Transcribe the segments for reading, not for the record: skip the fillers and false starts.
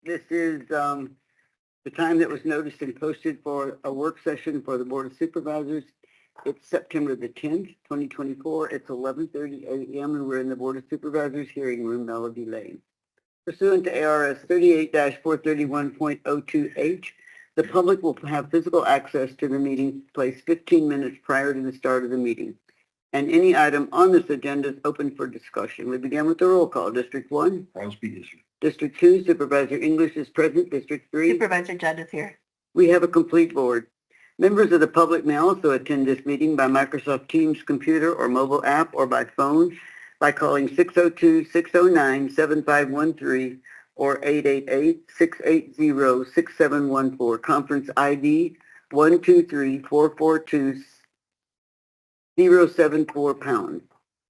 This is the time that was noticed and posted for a work session for the Board of Supervisors. It's September the 10th, 2024. It's 11:30 a.m. and we're in the Board of Supervisors hearing room, Melody Lane. Pursuant to ARS 38-431.02H, the public will have physical access to the meeting place 15 minutes prior to the start of the meeting. And any item on this agenda is open for discussion. We begin with the roll call. District 1. Crosby is here. District 2, Supervisor English is present. District 3. Supervisor Judd is here. We have a complete board. Members of the public may also attend this meeting by Microsoft Teams computer or mobile app or by phone by calling 602-609-7513 or 888-680-6714. Conference ID 123-442-074#.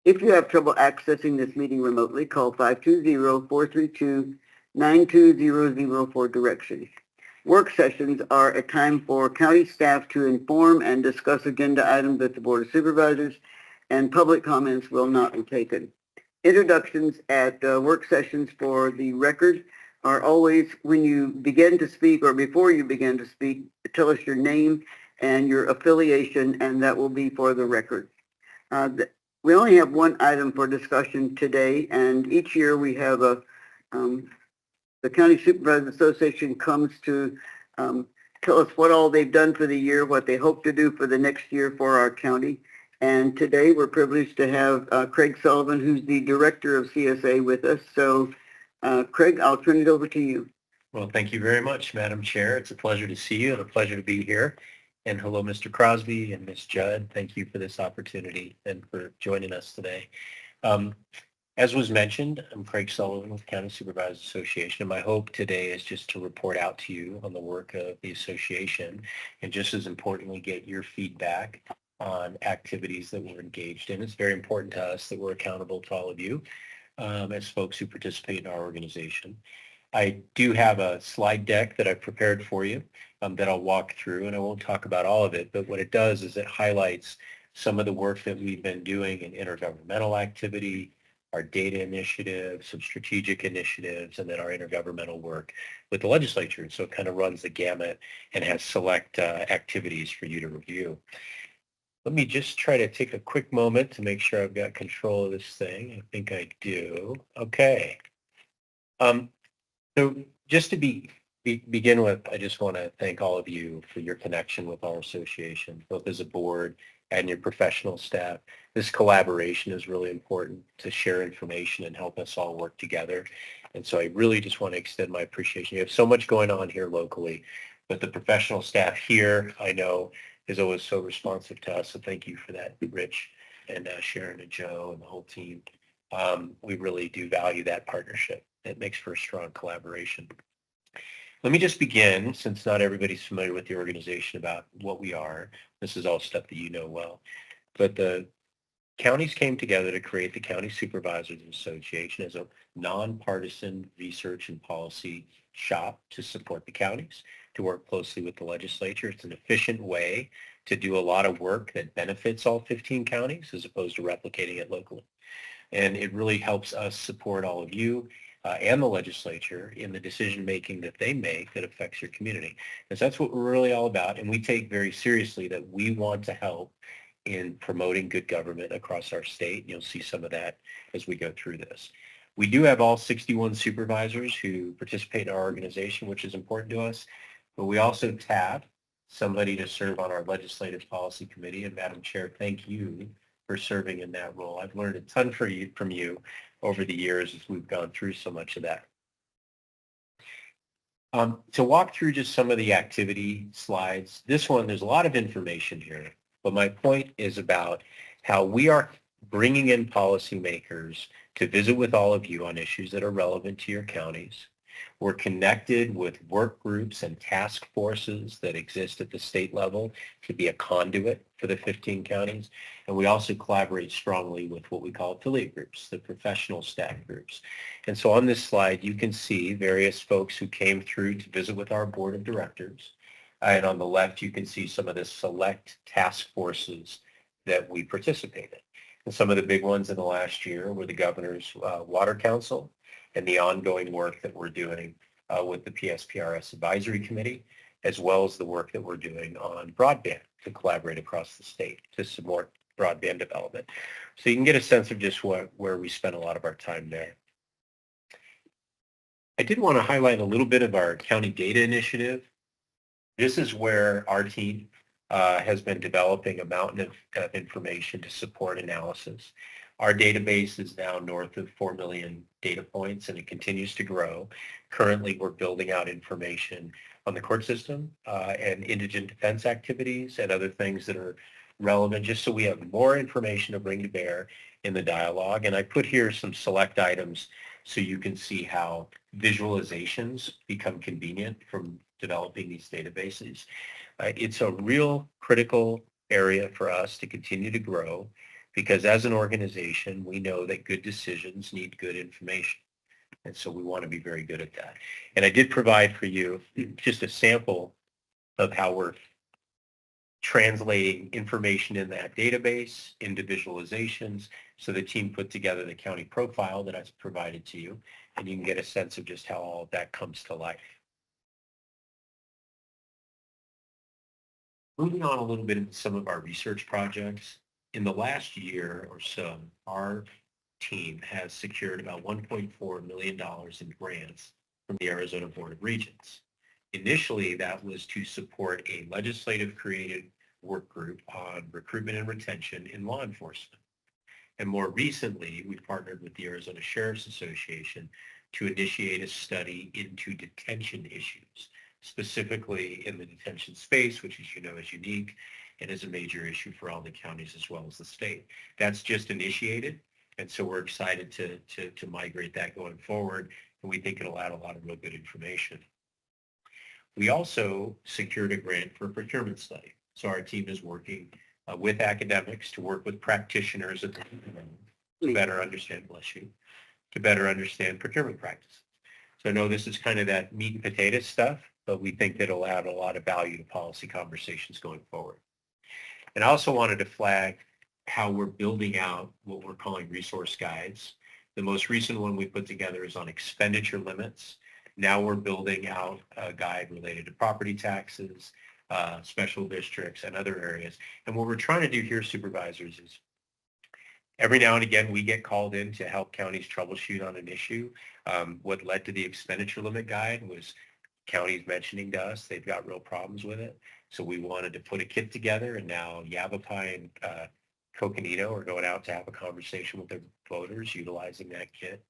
If you have trouble accessing this meeting remotely, call 520-432-9200 for directions. Work sessions are a time for county staff to inform and discuss agenda items at the Board of Supervisors, and public comments will not be taken. Introductions at work sessions for the record are always when you begin to speak or before you begin to speak, tell us your name and your affiliation, and that will be for the record. We only have one item for discussion today, and each year we have the County Supervisors Association comes to tell us what all they've done for the year, what they hope to do for the next year for our county. And today we're privileged to have Craig Sullivan, who's the director of CSA, with us. So, Craig, I'll turn it over to you. Well, thank you very much, Madam Chair. It's a pleasure to see you and a pleasure to be here. And hello, Mr. Crosby and Ms. Judd. Thank you for this opportunity and for joining us today. As was mentioned, I'm Craig Sullivan with County Supervisors Association. And my hope today is just to report out to you on the work of the association and just as importantly, get your feedback on activities that we're engaged in. It's very important to us that we're accountable to all of you as folks who participate in our organization. I do have a slide deck that I've prepared for you that I'll walk through, and I won't talk about all of it, but what it does is it highlights some of the work that we've been doing in intergovernmental activity, our data initiative, some strategic initiatives, and then our intergovernmental work with the legislature. So it kind of runs the gamut and has select activities for you to review. Let me just try to take a quick moment to make sure I've got control of this thing. I think I do. Okay. So just to begin with, I just want to thank all of you for your connection with our association, both as a board and your professional staff. This collaboration is really important to share information and help us all work together. And so I really just want to extend my appreciation. You have so much going on here locally, but the professional staff here, I know, is always so responsive to us. So thank you for that, Rich and Sharon and Joe and the whole team. We really do value that partnership. It makes for a strong collaboration. Let me just begin, since not everybody's familiar with the organization, about what we are. This is all stuff that you know well. But the counties came together to create the County Supervisors Association as a nonpartisan research and policy shop to support the counties, to work closely with the legislature. It's an efficient way to do a lot of work that benefits all 15 counties as opposed to replicating it locally. And it really helps us support all of you and the legislature in the decision-making that they make that affects your community. Because that's what we're really all about. And we take very seriously that we want to help in promoting good government across our state. And you'll see some of that as we go through this. We do have all 61 supervisors who participate in our organization, which is important to us. But we also tap somebody to serve on our Legislative Policy Committee. And Madam Chair, thank you for serving in that role. I've learned a ton from you over the years as we've gone through so much of that. To walk through just some of the activity slides, this one, there's a lot of information here, but my point is about how we are bringing in policymakers to visit with all of you on issues that are relevant to your counties. We're connected with work groups and task forces that exist at the state level to be a conduit for the 15 counties. And we also collaborate strongly with what we call affiliate groups, the professional staff groups. And so on this slide, you can see various folks who came through to visit with our board of directors. And on the left, you can see some of the select task forces that we participate in. And some of the big ones in the last year were the Governor's Water Council and the ongoing work that we're doing with the PSPRS Advisory Committee, as well as the work that we're doing on broadband to collaborate across the state to support broadband development. So you can get a sense of just where we spend a lot of our time there. I did want to highlight a little bit of our county data initiative. This is where our team has been developing a mountain of information to support analysis. Our database is now north of 4 million data points, and it continues to grow. Currently, we're building out information on the court system and indigent defense activities and other things that are relevant, just so we have more information to bring to bear in the dialogue. And I put here some select items so you can see how visualizations become convenient from developing these databases. It's a real critical area for us to continue to grow, because as an organization, we know that good decisions need good information. And so we want to be very good at that. And I did provide for you just a sample of how we're translating information in that database into visualizations. So the team put together the county profile that I've provided to you, and you can get a sense of just how all of that comes to life. Moving on a little bit into some of our research projects. In the last year or so, our team has secured about $1.4 million in grants from the Arizona Board of Regents. Initially, that was to support a legislative created work group on recruitment and retention in law enforcement. And more recently, we've partnered with the Arizona Sheriff's Association to initiate a study into detention issues, specifically in the detention space, which, as you know, is unique and is a major issue for all the counties as well as the state. That's just initiated, and so we're excited to migrate that going forward, and we think it'll add a lot of real good information. We also secured a grant for a procurement study. So our team is working with academics to work with practitioners at the to better understand, bless you, to better understand procurement practices. So I know this is kind of that meat and potatoes stuff, but we think that it'll add a lot of value to policy conversations going forward. And I also wanted to flag how we're building out what we're calling resource guides. The most recent one we put together is on expenditure limits. Now we're building out a guide related to property taxes, special districts, and other areas. And what we're trying to do here, supervisors, is every now and again we get called in to help counties troubleshoot on an issue. What led to the expenditure limit guide was counties mentioning to us they've got real problems with it. So we wanted to put a kit together, and now Yavapai and Coconino are going out to have a conversation with their voters utilizing that kit.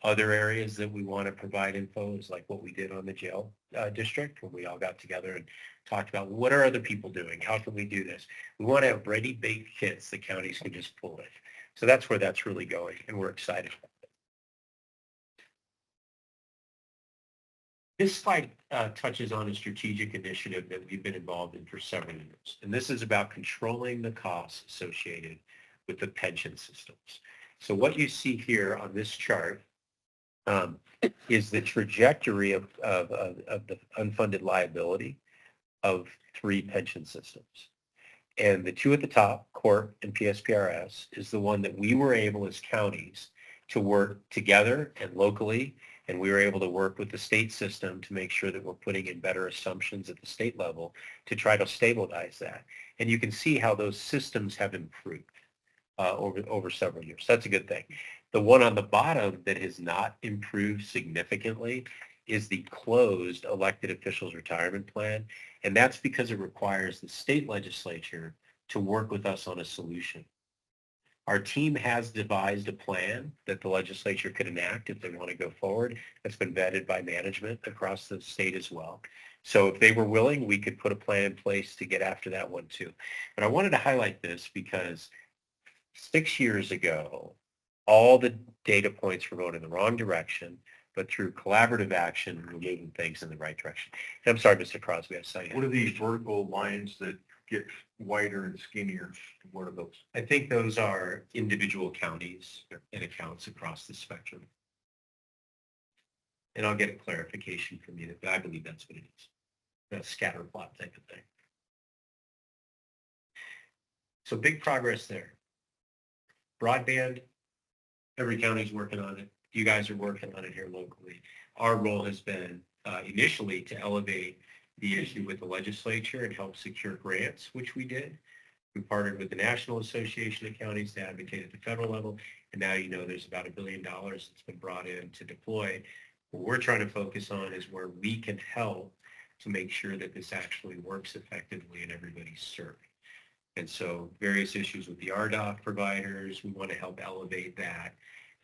Other areas that we want to provide info is like what we did on the jail district, when we all got together and talked about what are other people doing? How can we do this? We want to have ready-baked kits that counties can just pull it. So that's where that's really going, and we're excited about it. This slide touches on a strategic initiative that we've been involved in for several years, and this is about controlling the costs associated with the pension systems. So what you see here on this chart is the trajectory of the unfunded liability of three pension systems. And the two at the top, Court and PSPRS, is the one that we were able as counties to work together and locally, and we were able to work with the state system to make sure that we're putting in better assumptions at the state level to try to stabilize that. And you can see how those systems have improved over several years. That's a good thing. The one on the bottom that has not improved significantly is the closed elected officials retirement plan. And that's because it requires the state legislature to work with us on a solution. Our team has devised a plan that the legislature could enact if they want to go forward. That's been vetted by management across the state as well. So if they were willing, we could put a plan in place to get after that one too. But I wanted to highlight this because 6 years ago, all the data points were going in the wrong direction, but through collaborative action, we're moving things in the right direction. And I'm sorry, Mr. Crosby, I saw you. What are these vertical lines that get wider and skinnier? What are those? I think those are individual counties and accounts across the spectrum. And I'll get a clarification from you, but I believe that's what it is. A scatter plot type of thing. So big progress there. Broadband, every county's working on it. You guys are working on it here locally. Our role has been initially to elevate the issue with the legislature and help secure grants, which we did. We partnered with the National Association of Counties to advocate at the federal level. And now, there's about $1 billion that's been brought in to deploy. What we're trying to focus on is where we can help to make sure that this actually works effectively and everybody's served. And so various issues with the RDOF providers, we want to help elevate that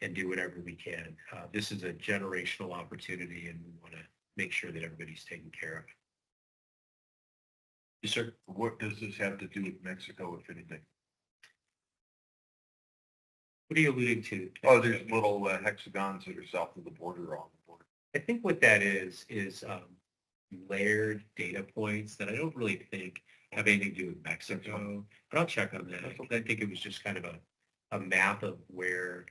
and do whatever we can. This is a generational opportunity, and we want to make sure that everybody's taken care of. Yes, sir. What does this have to do with Mexico, if anything? What are you alluding to? Oh, there's little hexagons that are south of the border on the border. I think what that is layered data points that I don't really think have anything to do with Mexico, but I'll check on that. I think it was just kind of a map of where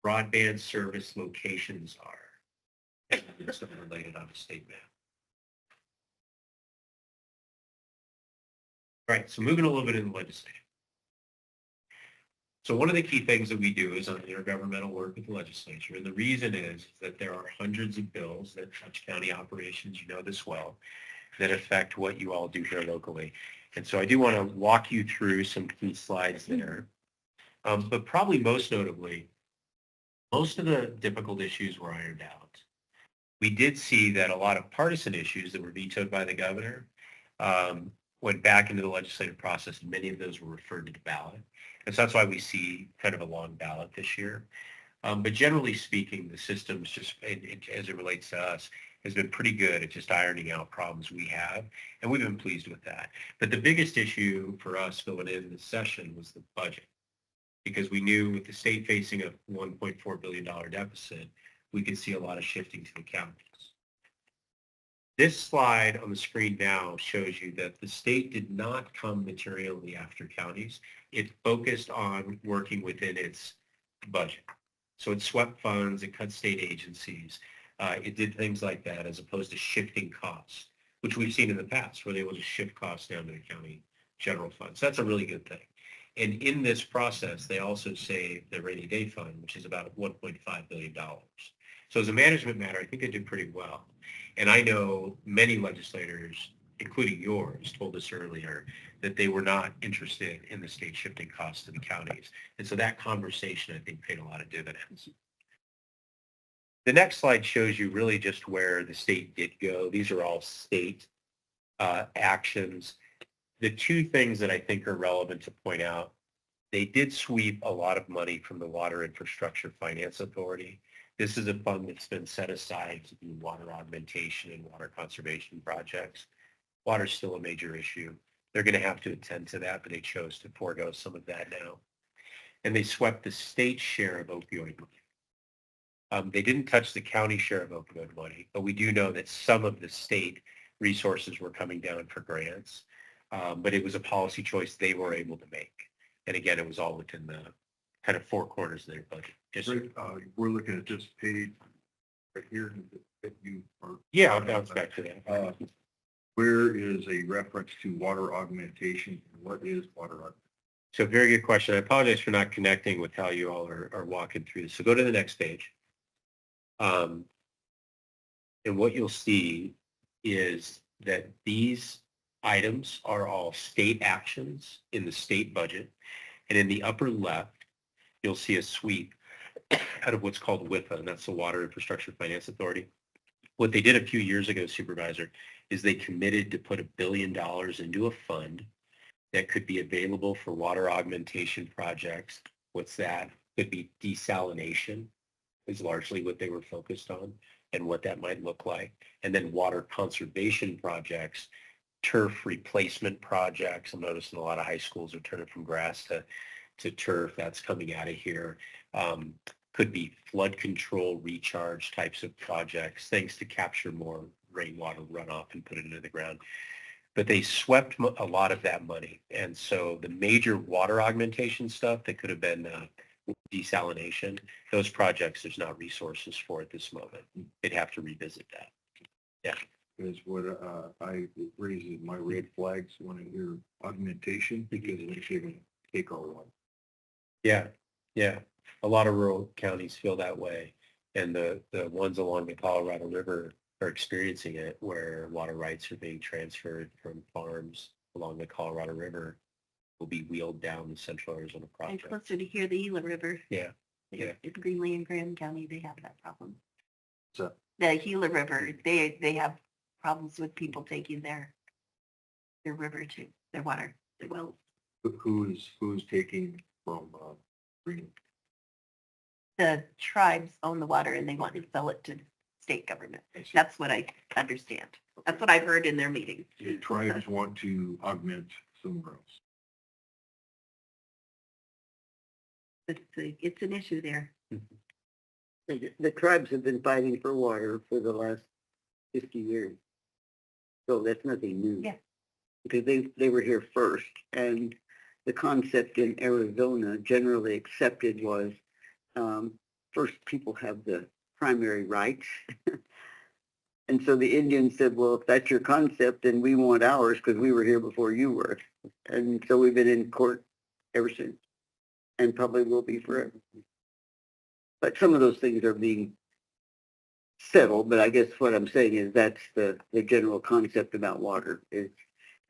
broadband service locations are. And it's related on a state map. Right, so moving a little bit in the legislation. So one of the key things that we do is on intergovernmental work with the legislature. And the reason is that there are hundreds of bills that touch county operations, you know this well, that affect what you all do here locally. And so I do want to walk you through some key slides there. But probably most notably, most of the difficult issues were ironed out. We did see that a lot of partisan issues that were vetoed by the governor went back into the legislative process, and many of those were referred to the ballot. And so that's why we see kind of a long ballot this year. But generally speaking, the system's just, as it relates to us, has been pretty good at just ironing out problems we have, and we've been pleased with that. But the biggest issue for us going into this session was the budget, because we knew with the state facing a $1.4 billion deficit, we could see a lot of shifting to the counties. This slide on the screen now shows you that the state did not come materially after counties. It focused on working within its budget. So it swept funds, it cut state agencies. It did things like that as opposed to shifting costs, which we've seen in the past where they will just shift costs down to the county general fund. So that's a really good thing. And in this process, they also saved the rainy day fund, which is about $1.5 billion. So as a management matter, I think they did pretty well. And I know many legislators, including yours, told us earlier that they were not interested in the state shifting costs to the counties. And so that conversation, I think, paid a lot of dividends. The next slide shows you really just where the state did go. These are all state actions. The two things that I think are relevant to point out, they did sweep a lot of money from the Water Infrastructure Finance Authority. This is a fund that's been set aside to do water augmentation and water conservation projects. Water is still a major issue. They're going to have to attend to that, but they chose to forego some of that now. And they swept the state share of opioid money. They didn't touch the county share of opioid money, but we do know that some of the state resources were coming down for grants, but it was a policy choice they were able to make. And again, it was all within the kind of four corners of their budget. Yes, sir. We're looking at this page right here that you are. Yeah, I'll bounce back to that. Where is a reference to water augmentation? What is water augmentation? So very good question. I apologize for not connecting with how you all are walking through this. So go to the next page. And what you'll see is that these items are all state actions in the state budget. And in the upper left, you'll see a sweep out of what's called WIFA, and that's the Water Infrastructure Finance Authority. What they did a few years ago, Supervisor, is they committed to put $1 billion into a fund that could be available for water augmentation projects. What's that? Could be desalination is largely what they were focused on and what that might look like. And then water conservation projects, turf replacement projects. I'm noticing a lot of high schools are turning from grass to turf. That's coming out of here. Could be flood control, recharge types of projects, things to capture more rainwater runoff and put it into the ground. But they swept a lot of that money. And so the major water augmentation stuff that could have been desalination, those projects, there's not resources for at this moment. They'd have to revisit that. Yeah. Is what I raises my red flags when I hear augmentation, because it's going to take our one. Yeah. Yeah. A lot of rural counties feel that way. And the ones along the Colorado River are experiencing it, where water rights are being transferred from farms along the Colorado River, will be wheeled down the Central Arizona And project. closer to here, the Gila River. Yeah. Yeah. In Greenlee and Graham County, they have that problem. So The Gila River, they have problems with people taking their river to their water, their wells. who's taking from, Green? The tribes own the water and they want to sell it to state government. I see. That's what I understand. That's what I've heard in their meeting. The tribes want to augment somewhere else. It's an issue there. The tribes have been fighting for water for the last 50 years. So that's nothing new. Yeah. Because they were here first. And the concept in Arizona generally accepted was first people have the primary rights. And so the Indians said, well, if that's your concept, then we want ours because we were here before you were. And so we've been in court ever since, and probably will be forever. But some of those things are being settled, but I guess what I'm saying is that's the general concept about water. Is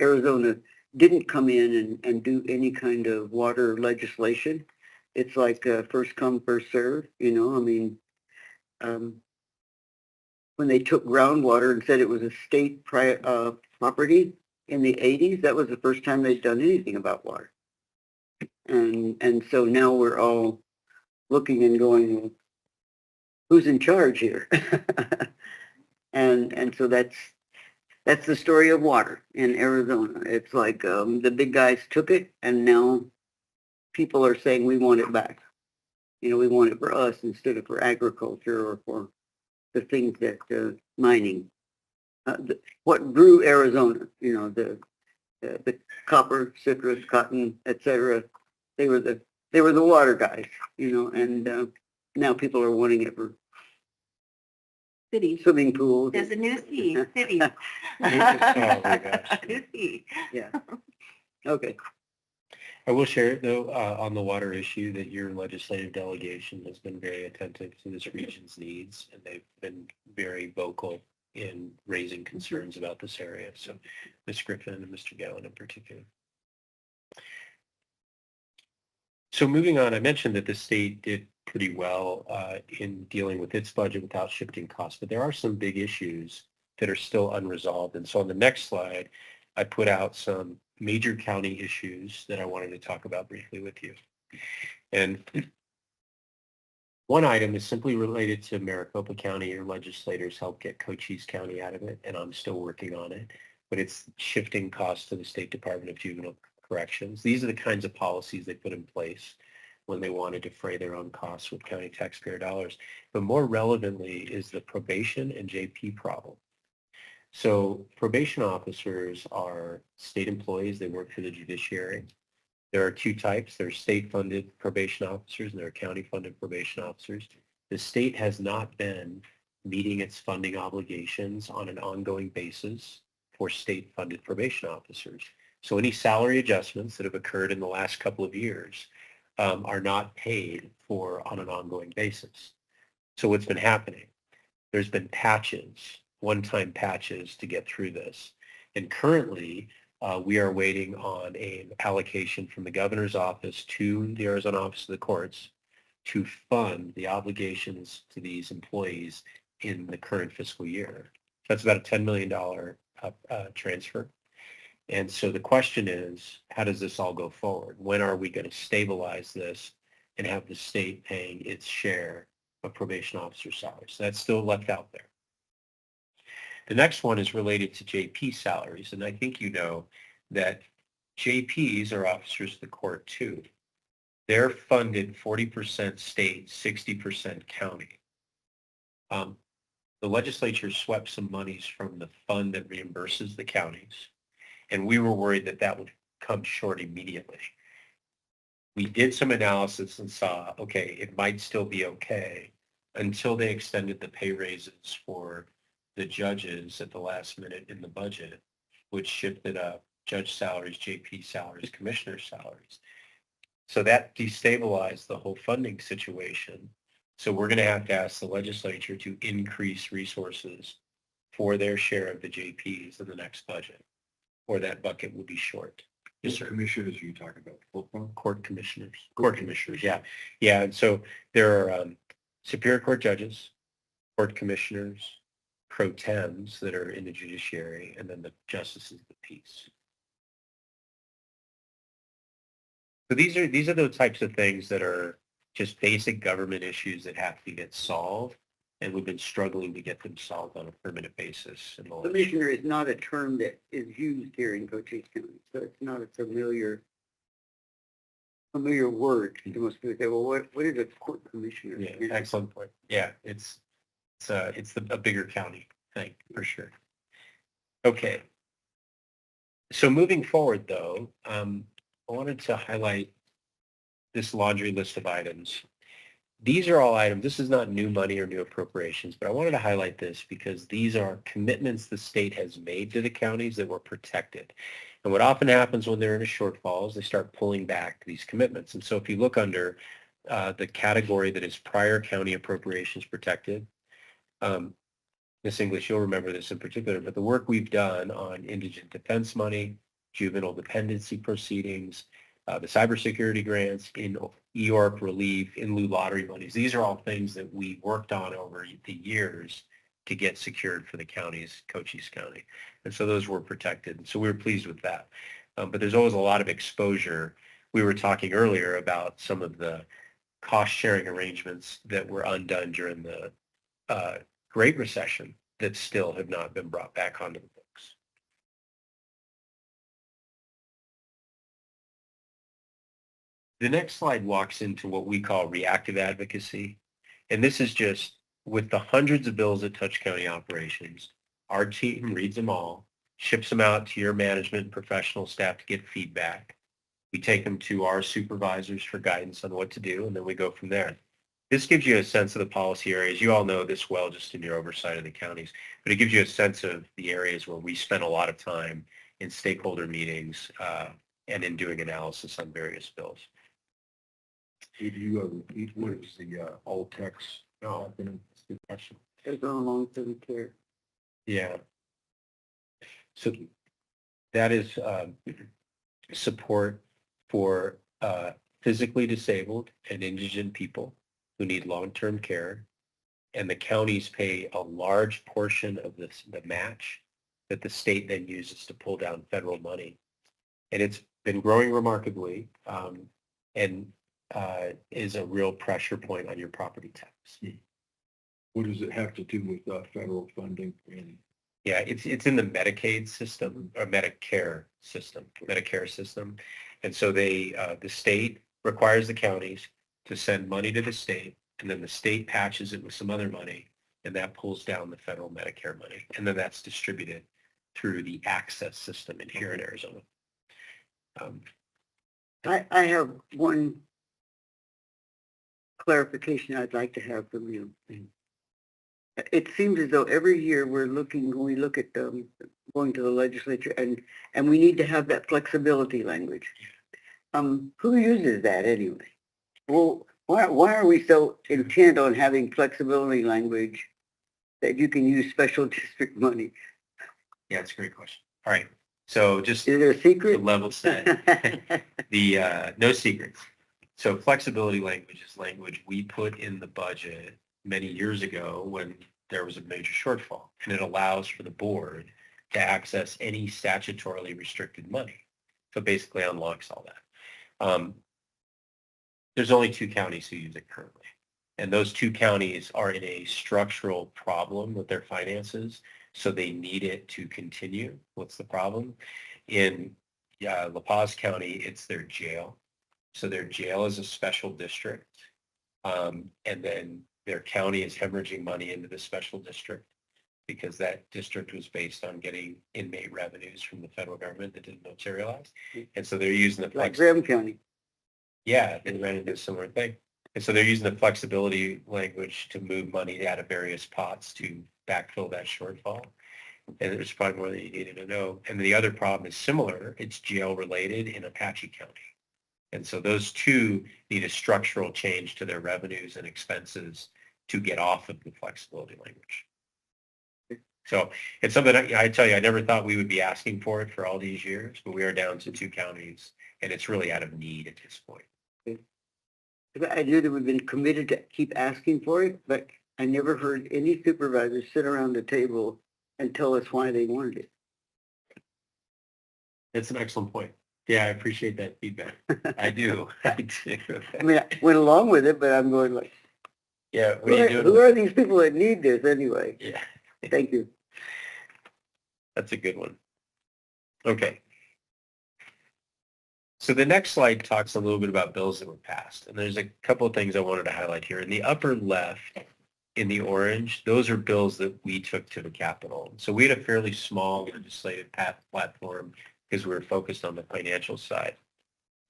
Arizona didn't come in and do any kind of water legislation. It's like first come, first serve, you know, I mean, when they took groundwater and said it was a state property in the 80s, that was the first time they'd done anything about water. And so now we're all looking and going, who's in charge here? and so that's the story of water in Arizona. It's like the big guys took it, and now people are saying we want it back. You know, we want it for us instead of for agriculture or for the things that mining. What grew Arizona? You know, the copper, citrus, cotton, etc. They were the water guys. You know, and now people are wanting it for Cities. swimming pools. There's a new sea, cities. Oh my gosh. New sea. Yeah. Okay. I will share, though, on the water issue, that your legislative delegation has been very attentive to this region's needs, and they've been very vocal in raising concerns about this area. So Ms. Griffin and Mr. Gowan in particular. So moving on, I mentioned that the state did pretty well in dealing with its budget without shifting costs, but there are some big issues that are still unresolved. And so on the next slide, I put out some major county issues that I wanted to talk about briefly with you. And one item is simply related to Maricopa County. Your legislators helped get Cochise County out of it, and I'm still working on it. But it's shifting costs to the State Department of Juvenile Corrections. These are the kinds of policies they put in place when they wanted to defray their own costs with county taxpayer dollars. But more relevantly is the probation and JP problem. So probation officers are state employees. They work for the judiciary. There are two types. There are state-funded probation officers and there are county-funded probation officers. The state has not been meeting its funding obligations on an ongoing basis for state-funded probation officers. So any salary adjustments that have occurred in the last couple of years are not paid for on an ongoing basis. So what's been happening? There's been patches, one-time patches to get through this. And currently, we are waiting on an allocation from the governor's office to the Arizona Office of the Courts to fund the obligations to these employees in the current fiscal year. That's about a $10 million transfer. And so the question is, how does this all go forward? When are we going to stabilize this and have the state paying its share of probation officer salaries? So that's still left out there. The next one is related to JP salaries. And I think you know that JPs are officers of the court too. They're funded 40% state, 60% county. The legislature swept some monies from the fund that reimburses the counties. And we were worried that that would come short immediately. We did some analysis and saw, okay, it might still be okay until they extended the pay raises for the judges at the last minute in the budget, which shifted up judge salaries, JP salaries, commissioner salaries. So that destabilized the whole funding situation So we're going to ask the legislature to increase resources for their share of the JPs in the next budget, or that bucket will be short. Yes, What sir. commissioners are you talking about? Full-time? Court commissioners, yeah. Yeah, and so there are Superior Court judges, court commissioners, pro tems that are in the judiciary, and then the justices of the peace. So these are the types of things that are just basic government issues that have to get solved, and we've been struggling to get them solved on a permanent basis. In the last Commissioner is not a term that is used here in Cochise County, so it's not a familiar word. Most people say, well, what is a court commissioner? Yeah, excellent point. Yeah, it's a bigger county thing for sure. Okay. So moving forward, though, I wanted to highlight this laundry list of items. These are all items. This is not new money or new appropriations, but I wanted to highlight this because these are commitments the state has made to the counties that were protected. And what often happens when they're in a shortfall is they start pulling back these commitments. And so if you look under the category that is prior county appropriations protected, Miss English, you'll remember this in particular, but the work we've done on indigent defense money, juvenile dependency proceedings, the cybersecurity grants, in EORP relief, in lieu lottery monies. These are all things that we worked on over the years to get secured for the counties, Cochise County. And so those were protected. So we were pleased with that. But there's always a lot of exposure. We were talking earlier about some of the cost sharing arrangements that were undone during the Great Recession that still have not been brought back onto the books. The next slide walks into what we call reactive advocacy. And this is just with the hundreds of bills that touch county operations, our team reads them all, ships them out to your management and professional staff to get feedback. We take them to our supervisors for guidance on what to do, and then we go from there. This gives you a sense of the policy areas. You all know this well just in your oversight of the counties, but it gives you a sense of the areas where we spend a lot of time in stakeholder meetings and in doing analysis on various bills. Do you repeat what is the all text? No, that's a good question. It's on long-term care. Yeah. So that is support for physically disabled and indigent people who need long-term care. And the counties pay a large portion of the match that the state then uses to pull down federal money. And it's been growing remarkably and is a real pressure point on your property tax. What does it have to do with federal funding? And Yeah, it's in the Medicaid system or Medicare system. And so the state requires the counties to send money to the state, and then the state patches it with some other money, and that pulls down the federal Medicare money. And then that's distributed through the access system in here in Arizona. I have one clarification I'd like to have from you. It seems as though every year when we look at going to the legislature and we need to have that flexibility language. Who uses that anyway? Well, why are we so intent on having flexibility language that you can use special district money? Yeah, it's a great question. All right. So just Is there a secret? the level set, no secrets. So flexibility language is language we put in the budget many years ago when there was a major shortfall, and it allows for the board to access any statutorily restricted money. So basically unlocks all that. There's only 2 counties who use it currently, and those 2 counties are in a structural problem with their finances, so they need it to continue. What's the problem? In La Paz County, it's their jail. So their jail is a special district, and then their county is hemorrhaging money into the special district because that district was based on getting inmate revenues from the federal government that didn't materialize. And so they're using the Like Graham County. Yeah, they ran into a similar thing. And so they're using the flexibility language to move money out of various pots to backfill that shortfall. And there's probably more than you needed to know. And the other problem is similar. It's jail related in Apache County. And so those two need a structural change to their revenues and expenses to get off of the flexibility language. So it's something I tell you, I never thought we would be asking for it for all these years, but we are down to 2 counties, and it's really out of need at this point. I knew that we've been committed to keep asking for it, but I never heard any supervisors sit around the table and tell us why they wanted it. It's an excellent point. Yeah, I appreciate that feedback. I do. I do. I mean, I went along with it, but I'm going like, Yeah, what are you doing? who are these people that need this anyway? Yeah, Thank you. that's a good one. Okay. So the next slide talks a little bit about bills that were passed. And there's a couple of things I wanted to highlight here. In the upper left, in the orange, those are bills that we took to the Capitol. So we had a fairly small legislative platform because we were focused on the financial side.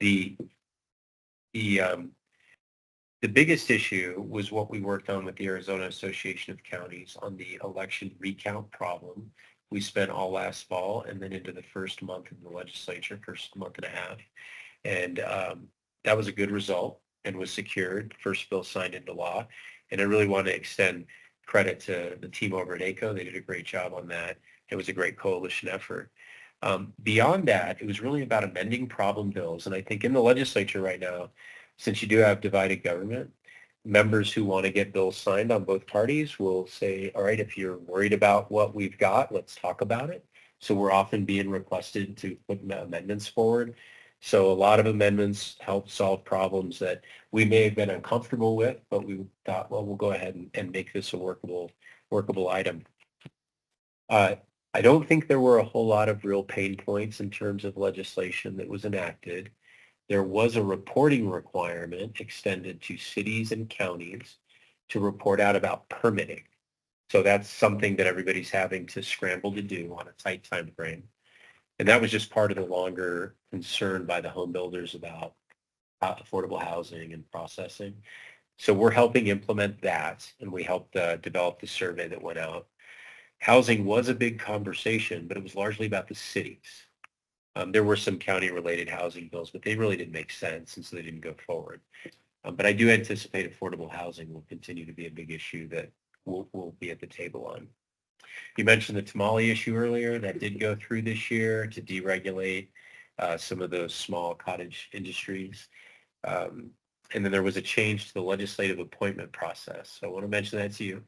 The biggest issue was what we worked on with the Arizona Association of Counties on the election recount problem. We spent all last fall and then into the first month of the legislature, first month and a half. And that was a good result and was secured. First bill signed into law. And I really want to extend credit to the team over at ACO. They did a great job on that. It was a great coalition effort. Beyond that, it was really about amending problem bills. And I think in the legislature right now, since you do have divided government, members who want to get bills signed on both parties will say, all right, if you're worried about what we've got, let's talk about it. So we're often being requested to put amendments forward. So a lot of amendments help solve problems that we may have been uncomfortable with, but we thought, well, we'll go ahead and make this a workable item. I don't think there were a whole lot of real pain points in terms of legislation that was enacted. There was a reporting requirement extended to cities and counties to report out about permitting. So that's something that everybody's having to scramble to do on a tight time frame. And that was just part of the longer concern by the home builders about affordable housing and processing. So we're helping implement that, and we helped develop the survey that went out. Housing was a big conversation, but it was largely about the cities. There were some county-related housing bills, but they really didn't make sense, and so they didn't go forward. But I do anticipate affordable housing will continue to be a big issue that we'll be at the table on. You mentioned the tamale issue earlier. That did go through this year to deregulate some of those small cottage industries. And then there was a change to the legislative appointment process. So I want to mention that to you.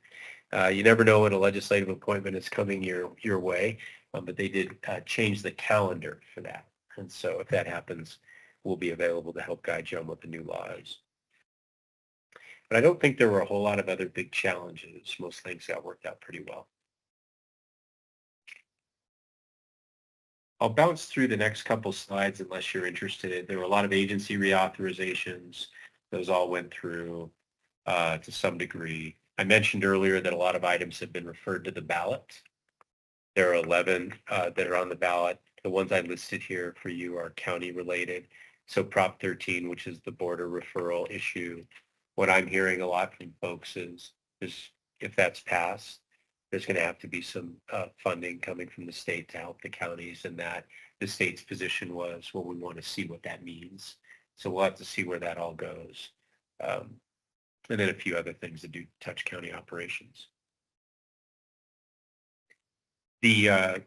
You never know when a legislative appointment is coming your way, but they did change the calendar for that. And so if that happens, we'll be available to help guide you on what the new law is. But I don't think there were a whole lot of other big challenges. Most things got worked out pretty well. I'll bounce through the next couple slides unless you're interested. There were a lot of agency reauthorizations. Those all went through to some degree. I mentioned earlier that a lot of items have been referred to the ballot. There are 11 that are on the ballot. The ones I listed here for you are county related. So Prop 13, which is the border referral issue. What I'm hearing a lot from folks is if that's passed, there's going to have to be some funding coming from the state to help the counties, and that the state's position was, well, we want to see what that means. So we'll have to see where that all goes. And then a few other things that do touch county operations. The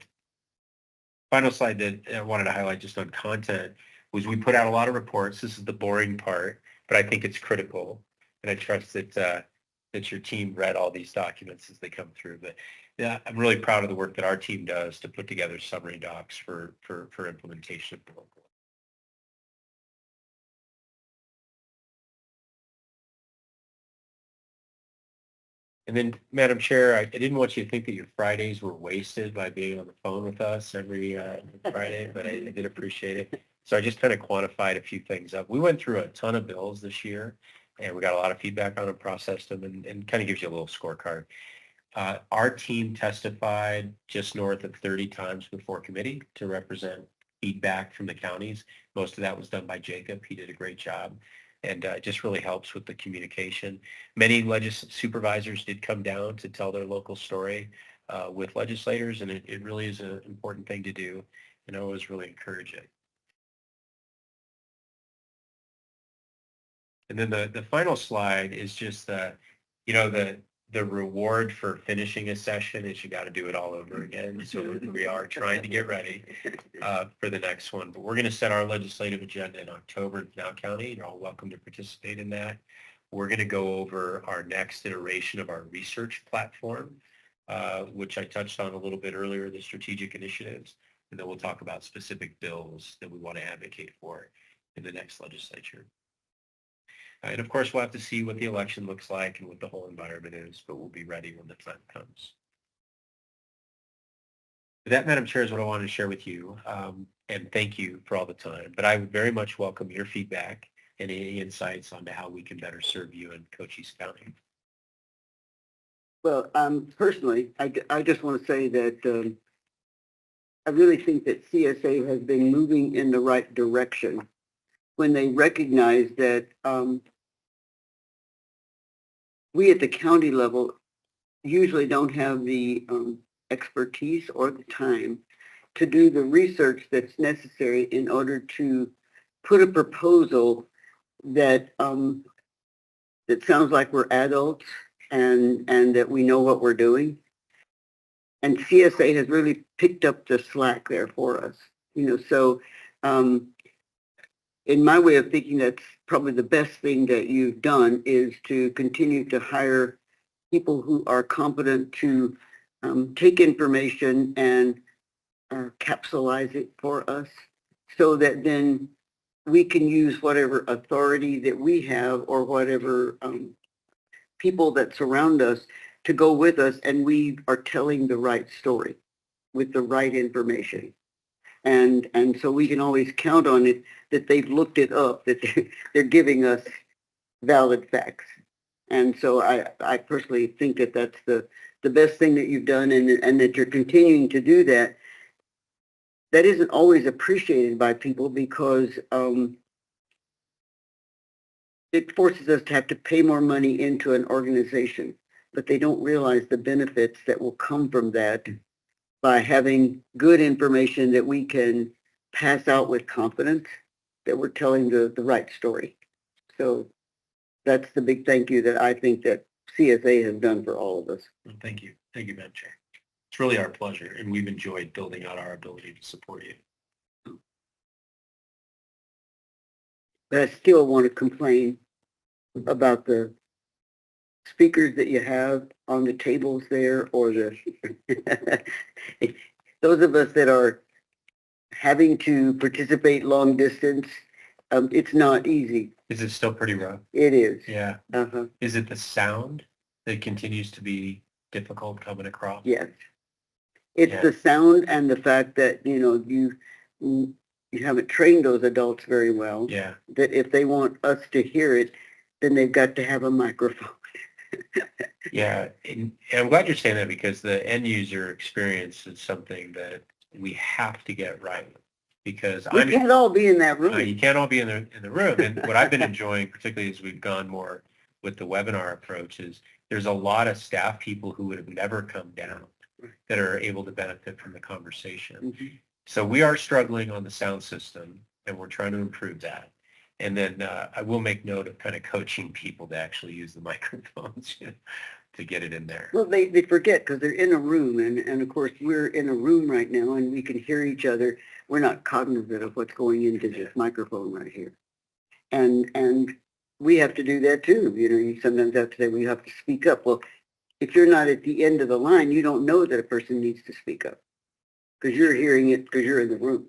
final slide that I wanted to highlight just on content was we put out a lot of reports. This is the boring part, but I think it's critical. And I trust that that your team read all these documents as they come through. But yeah, I'm really proud of the work that our team does to put together summary docs for implementation of the local. And then, Madam Chair, I didn't want you to think that your Fridays were wasted by being on the phone with us every Friday, but I did appreciate it. So I just kind of quantified a few things up. We went through a ton of bills this year, and we got a lot of feedback on them, processed them, and kind of gives you a little scorecard. Our team testified just north of 30 times before committee to represent feedback from the counties. Most of that was done by Jacob. He did a great job. And it just really helps with the communication. Many supervisors did come down to tell their local story with legislators, and it really is an important thing to do, and I was really encouraging. And then the final slide is just the reward for finishing a session is you got to do it all over again. So we are trying to get ready for the next one. But we're going to set our legislative agenda in October in Canal County. You're all welcome to participate in that. We're going to go over our next iteration of our research platform, which I touched on a little bit earlier, the strategic initiatives. And then we'll talk about specific bills that we want to advocate for in the next legislature. And of course, we'll have to see what the election looks like and what the whole environment is, but we'll be ready when the time comes. That, Madam Chair, is what I wanted to share with you. And thank you for all the time. But I would very much welcome your feedback and any insights onto how we can better serve you in Cochise County. Well, personally, I just want to say that I really think that CSA has been moving in the right direction when they recognize that we at the county level usually don't have the expertise or the time to do the research that's necessary in order to put a proposal that that sounds like we're adults and that we know what we're doing. And CSA has really picked up the slack there for us. So in my way of thinking, that's probably the best thing that you've done is to continue to hire people who are competent to take information and capsulize it for us so that then we can use whatever authority that we have or whatever people that surround us to go with us, and we are telling the right story with the right information. And so we can always count on it that they've looked it up, that they're giving us valid facts. And so I personally think that that's the best thing that you've done, and that you're continuing to do that. That isn't always appreciated by people because it forces us to have to pay more money into an organization, but they don't realize the benefits that will come from that by having good information that we can pass out with confidence that we're telling the right story. So that's the big thank you that I think that CSA has done for all of us. Well, thank you. Thank you, Madam Chair. It's really our pleasure, and we've enjoyed building out our ability to support you. But I still want to complain about the speakers that you have on the tables there, or the those of us that are having to participate long distance. It's not easy. Is it still pretty rough? It is. Yeah. Uh-huh. Is it the sound that continues to be difficult coming across? Yes. It's the sound and the fact that, you haven't trained those adults very well. Yeah. That if they want us to hear it, then they've got to have a microphone. Yeah. And I'm glad you're saying that, because the end user experience is something that we have to get right. Because we can't all be in that room. You can't all be in the room. And what I've been enjoying, particularly as we've gone more with the webinar approach, is there's a lot of staff people who would have never come down that are able to benefit from the conversation. Mm-hmm. So we are struggling on the sound system, and we're trying to improve that. And then I will make note of kind of coaching people to actually use the microphones to get it in there. Well, they forget because they're in a room, and of course we're in a room right now, and we can hear each other. We're not cognizant of what's going into this microphone right here. And we have to do that too. You sometimes have to say we have to speak up. Well, if you're not at the end of the line, you don't know that a person needs to speak up because you're hearing it because you're in the room.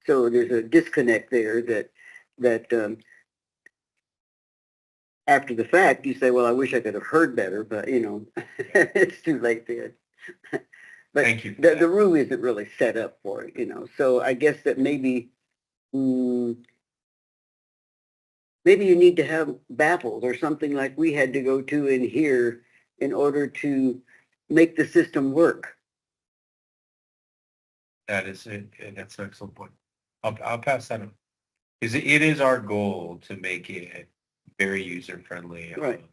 So there's a disconnect there that after the fact, you say, well, I wish I could have heard better, but, it's too late then. But thank you. The room isn't really set up for it, So I guess that maybe you need to have baffles or something like we had to go to in here in order to make the system work. That is it. That's an excellent point. I'll pass that on. It is our goal to make it very user-friendly. Right.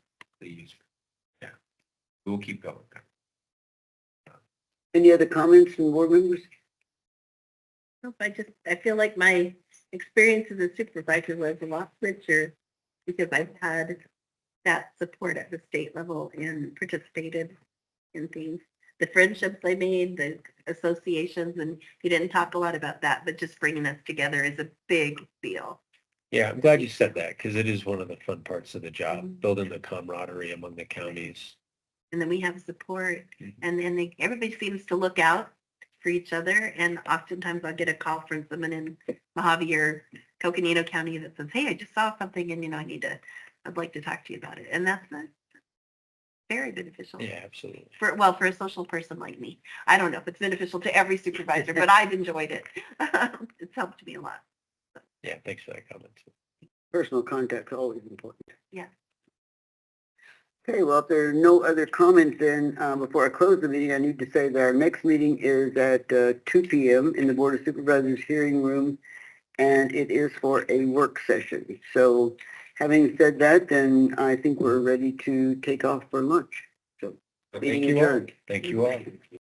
The user. Yeah. We'll keep going. Any other comments from board members? Nope, I feel like my experience as a supervisor was a lot richer because I've had that support at the state level and participated in things. The friendships I made, the associations, and you didn't talk a lot about that, but just bringing us together is a big deal. Yeah, I'm glad you said that because it is one of the fun parts of the job, Mhm. building the camaraderie among the counties. And then we have support, Mhm. and then everybody seems to look out for each other. And oftentimes I'll get a call from someone in Mojave or Coconino County that says, "Hey, I just saw something, and I'd like to talk to you about it." And that's very beneficial. Yeah, absolutely. For a social person like me. I don't know if it's beneficial to every supervisor, but I've enjoyed it. It's helped me a lot. Yeah, thanks for that comment. Personal contact's always important. Yeah. Okay, well, if there are no other comments, then before I close the meeting, I need to say that our next meeting is at 2 p.m. in the Board of Supervisors hearing room, and it is for a work session. So having said that, then I think we're ready to take off for lunch. So Thank meeting you all. adjourned. Thank you all.